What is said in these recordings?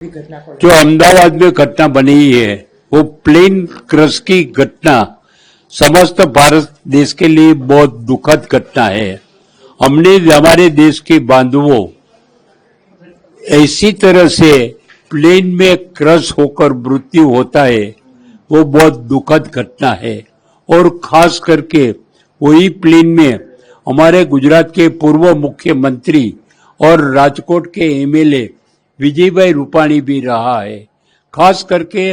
जो अहमदाबाद में घटना बनी है वो प्लेन क्रश की घटना समस्त भारत देश के लिए बहुत दुखद घटना है। हमने हमारे देश के बांधवों ऐसी तरह से प्लेन में क्रश होकर मृत्यु होता है वो बहुत दुखद घटना है। और खास करके वही प्लेन में हमारे गुजरात के पूर्व मुख्यमंत्री और राजकोट के एमएलए विजयभाई रूपाणी भी रहा है। खास करके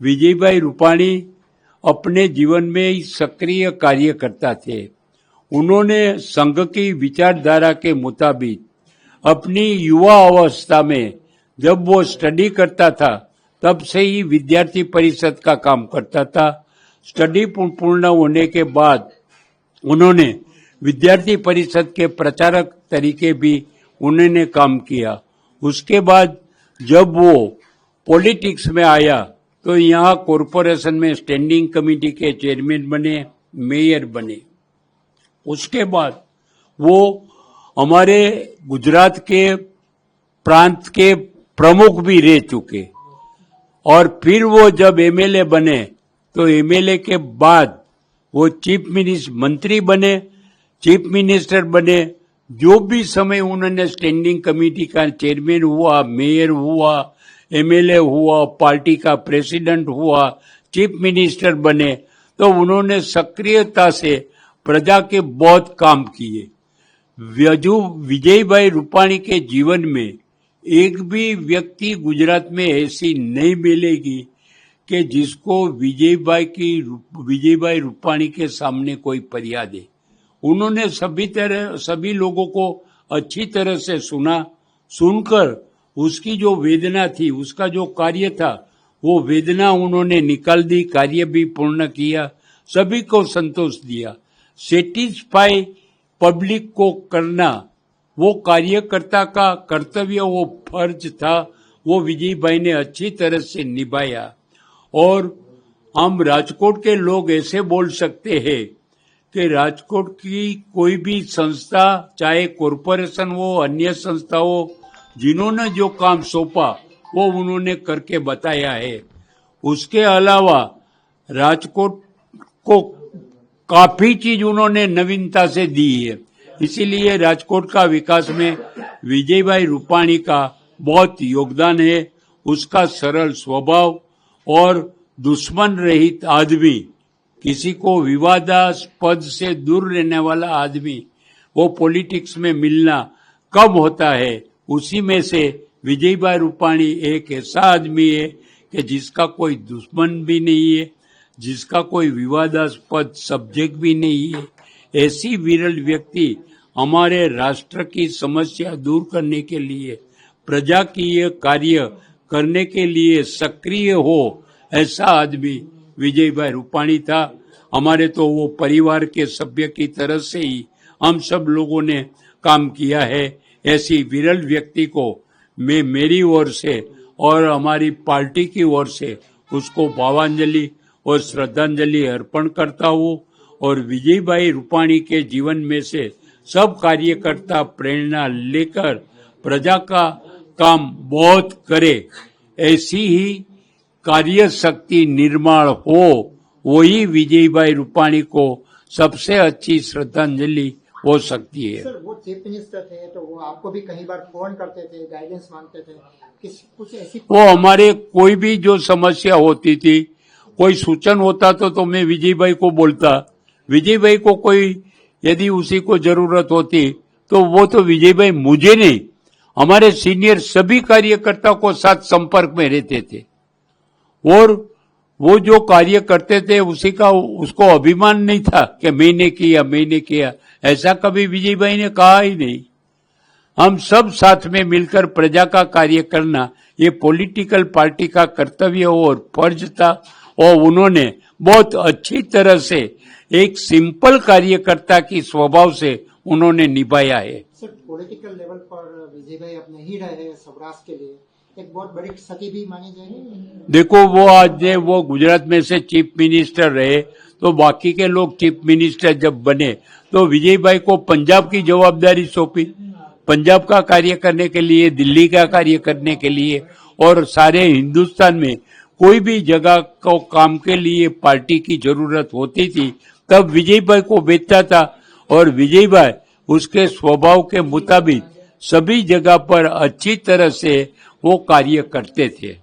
विजयभाई रूपाणी अपने जीवन में सक्रिय कार्य करता थे। उन्होंने संघ की विचारधारा के मुताबिक अपनी युवा अवस्था में जब वो स्टडी करता था तब से ही विद्यार्थी परिषद का काम करता था। स्टडी पूर्ण होने के बाद उन्होंने विद्यार्थी परिषद के प्रचारक तरीके भी उन्होंने काम किया। उसके बाद जब वो पॉलिटिक्स में आया तो यहाँ कॉरपोरेशन में स्टैंडिंग कमेटी के चेयरमैन बने, मेयर बने। उसके बाद वो हमारे गुजरात के प्रांत के प्रमुख भी रह चुके और फिर वो जब एमएलए बने तो एमएलए के बाद वो चीफ मंत्री बने, चीफ मिनिस्टर बने। जो भी समय उन्होंने स्टैंडिंग कमेटी का चेयरमैन हुआ, मेयर हुआ, एमएलए हुआ, पार्टी का प्रेसिडेंट हुआ, चीफ मिनिस्टर बने, तो उन्होंने सक्रियता से प्रजा के बहुत काम किए। विजयभाई रूपाणी के जीवन में एक भी व्यक्ति गुजरात में ऐसी नहीं मिलेगी कि जिसको विजयभाई रूपाणी के सामने कोई फरियाद है। उन्होंने सभी लोगों को अच्छी तरह से सुनकर उसकी जो वेदना थी, उसका जो कार्य था, वो वेदना उन्होंने निकाल दी, कार्य भी पूर्ण किया, सभी को संतोष दिया। सेटिस्फाई पब्लिक को करना वो कार्यकर्ता का कर्तव्य, वो फर्ज था, वो विजयभाई ने अच्छी तरह से निभाया। और हम राजकोट के लोग ऐसे बोल सकते हैं कि राजकोट की कोई भी संस्था, चाहे कॉरपोरेशन हो, अन्य संस्था हो, जिन्होंने जो काम सौंपा वो उन्होंने करके बताया है। उसके अलावा राजकोट को काफी चीज उन्होंने नवीनता से दी है। इसीलिए राजकोट का विकास में विजयभाई रूपाणी का बहुत योगदान है। उसका सरल स्वभाव और दुश्मन रहित आदमी, किसी को विवादास्पद से दूर रहने वाला आदमी, वो पॉलिटिक्स में मिलना कम होता है। उसी में से विजयभाई रूपाणी एक ऐसा आदमी है कि जिसका कोई दुश्मन भी नहीं है, जिसका कोई विवादास्पद सब्जेक्ट भी नहीं है। ऐसी विरल व्यक्ति हमारे राष्ट्र की समस्या दूर करने के लिए, प्रजा की ये कार्य करने के लिए सक्रिय हो, ऐसा आदमी विजयभाई रूपाणी था। हमारे तो वो परिवार के सभ्य की तरह से ही हम सब लोगों ने काम किया है। ऐसी विरल व्यक्ति को मैं मेरी ओर से और हमारी पार्टी की ओर से उसको भावांजलि और श्रद्धांजलि अर्पण करता हूँ। और विजयभाई रूपाणी के जीवन में से सब कार्यकर्ता प्रेरणा लेकर प्रजा का काम बहुत करे, ऐसी ही कार्य शक्ति निर्माण हो, वही विजयभाई रूपाणी को सबसे अच्छी श्रद्धांजलि हो सकती है। सर, वो चीफ मिनिस्टर थे तो वो आपको भी कई बार फोन करते थे, गाइडेंस मांगते थे, कुछ ऐसी वो हमारे कोई भी जो समस्या होती थी, कोई सूचन होता तो मैं विजयभाई को बोलता। विजयभाई को कोई यदि उसी को जरूरत होती तो वो तो विजयभाई मुझे नहीं, हमारे सीनियर सभी कार्यकर्ता को साथ संपर्क में रहते थे। और वो जो कार्य करते थे उसको अभिमान नहीं था कि मैंने किया, ऐसा कभी विजयभाई ने कहा ही नहीं। हम सब साथ में मिलकर प्रजा का कार्य करना ये पॉलिटिकल पार्टी का कर्तव्य और फर्ज था। और उन्होंने बहुत अच्छी तरह से एक सिंपल कार्यकर्ता की स्वभाव से उन्होंने निभाया है। सर, पॉलिटिकल लेवल पर विजयभाई अब नहीं रहे हैं सौराष्ट्र के लिए, एक बहुत बड़ी क्षति भी मानी जाएगी। देखो, वो आज वो गुजरात में से चीफ मिनिस्टर रहे तो बाकी के लोग चीफ मिनिस्टर जब बने तो विजयभाई को पंजाब की जवाबदारी सौंपी, पंजाब का कार्य करने के लिए, दिल्ली का कार्य करने के लिए। और सारे हिंदुस्तान में कोई भी जगह को काम के लिए पार्टी की जरूरत होती थी तब विजय भाई को भेजता था और विजय भाई उसके स्वभाव के मुताबिक सभी जगह पर अच्छी तरह से वो कार्य करते थे।